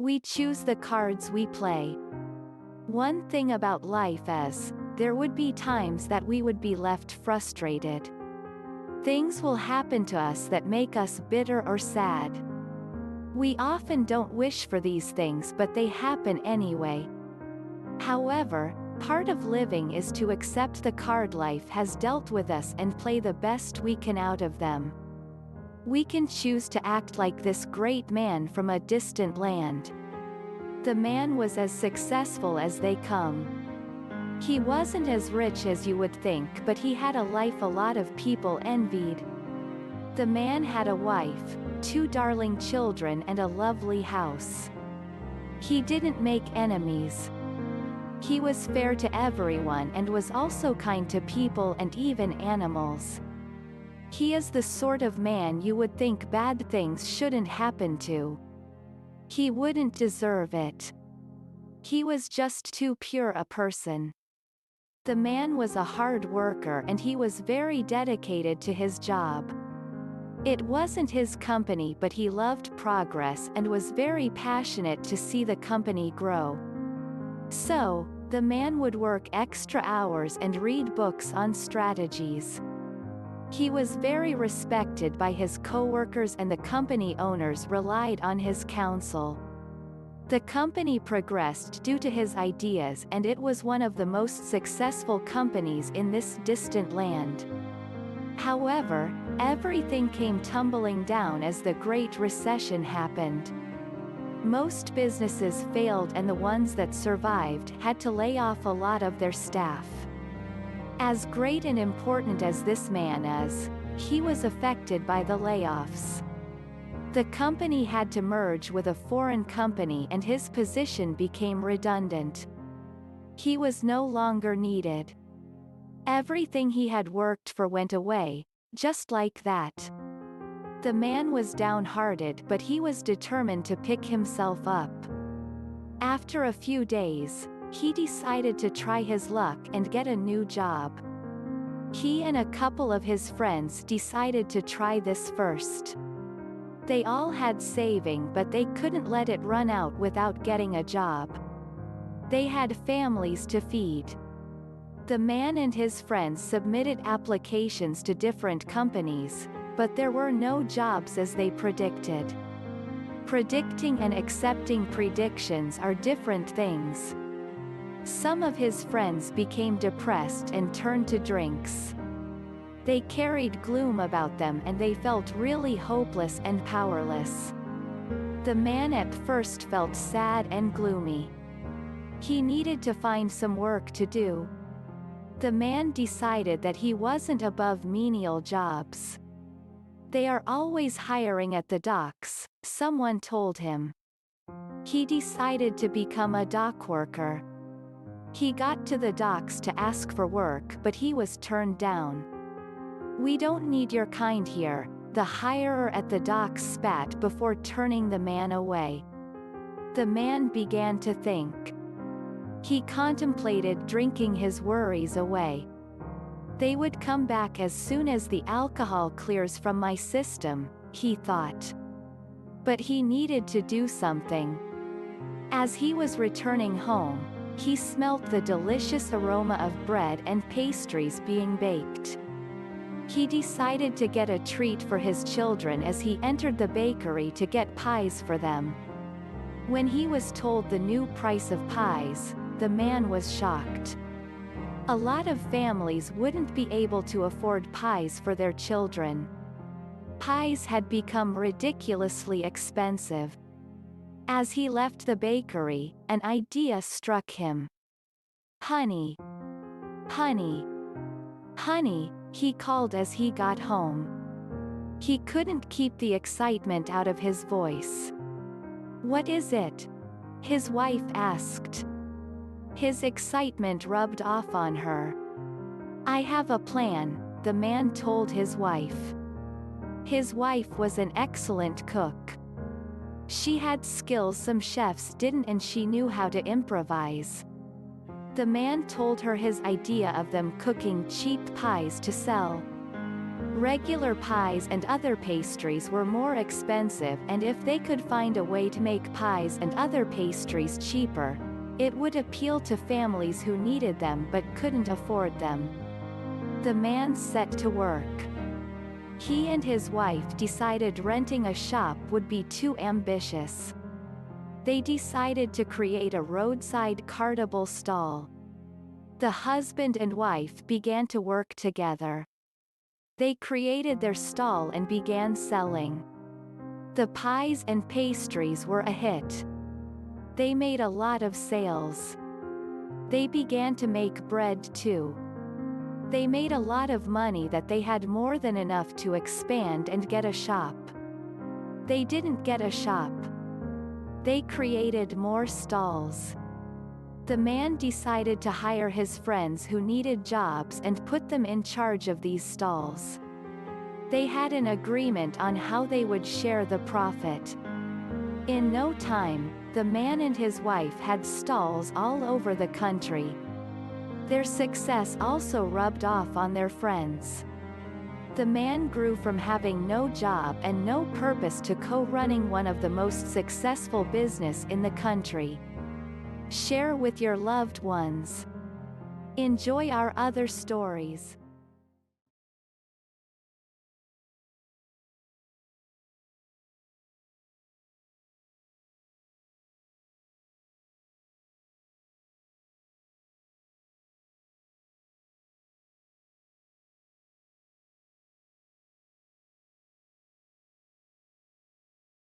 We choose the cards we play. One thing about life is, there would be times that we would be left frustrated. Things will happen to us that make us bitter or sad. We often don't wish for these things, but they happen anyway. However, part of living is to accept the card life has dealt with us and play the best we can out of them. We can choose to act like this great man from a distant land. The man was as successful as they come. He wasn't as rich as you would think, but he had a life a lot of people envied. The man had a wife, 2 darling children and a lovely house. He didn't make enemies. He was fair to everyone and was also kind to people and even animals. He is the sort of man you would think bad things shouldn't happen to. He wouldn't deserve it. He was just too pure a person. The man was a hard worker and he was very dedicated to his job. It wasn't his company, but he loved progress and was very passionate to see the company grow. So, the man would work extra hours and read books on strategies. He was very respected by his co-workers and the company owners relied on his counsel. The company progressed due to his ideas and it was one of the most successful companies in this distant land. However, everything came tumbling down as the Great Recession happened. Most businesses failed and the ones that survived had to lay off a lot of their staff. As great and important as this man is, he was affected by the layoffs. The company had to merge with a foreign company and his position became redundant. He was no longer needed. Everything he had worked for went away, just like that. The man was downhearted, but he was determined to pick himself up. After a few days, he decided to try his luck and get a new job. He and a couple of his friends decided to try this first. They all had saving, but they couldn't let it run out without getting a job. They had families to feed. The man and his friends submitted applications to different companies, but there were no jobs as they predicted. Predicting and accepting predictions are different things. Some of his friends became depressed and turned to drinks. They carried gloom about them and they felt really hopeless and powerless. The man at first felt sad and gloomy. He needed to find some work to do. The man decided that he wasn't above menial jobs. They are always hiring at the docks, someone told him. He decided to become a dock worker. He got to the docks to ask for work, but he was turned down. "We don't need your kind here," the hirer at the docks spat before turning the man away. The man began to think. He contemplated drinking his worries away. "They would come back as soon as the alcohol clears from my system," he thought. But he needed to do something. As he was returning home, he smelt the delicious aroma of bread and pastries being baked. He decided to get a treat for his children as he entered the bakery to get pies for them. When he was told the new price of pies, the man was shocked. A lot of families wouldn't be able to afford pies for their children. Pies had become ridiculously expensive. As he left the bakery, an idea struck him. "Honey. Honey. Honey," he called as he got home. He couldn't keep the excitement out of his voice. "What is it?" his wife asked. His excitement rubbed off on her. "I have a plan," the man told his wife. His wife was an excellent cook. She had skills some chefs didn't and she knew how to improvise. The man told her his idea of them cooking cheap pies to sell. Regular pies and other pastries were more expensive, and if they could find a way to make pies and other pastries cheaper, it would appeal to families who needed them but couldn't afford them. The man set to work. He and his wife decided renting a shop would be too ambitious. They decided to create a roadside cartable stall. The husband and wife began to work together. They created their stall and began selling. The pies and pastries were a hit. They made a lot of sales. They began to make bread too. They made a lot of money that they had more than enough to expand and get a shop. They didn't get a shop. They created more stalls. The man decided to hire his friends who needed jobs and put them in charge of these stalls. They had an agreement on how they would share the profit. In no time, the man and his wife had stalls all over the country. Their success also rubbed off on their friends. The man grew from having no job and no purpose to co-running one of the most successful business in the country. Share with your loved ones. Enjoy our other stories.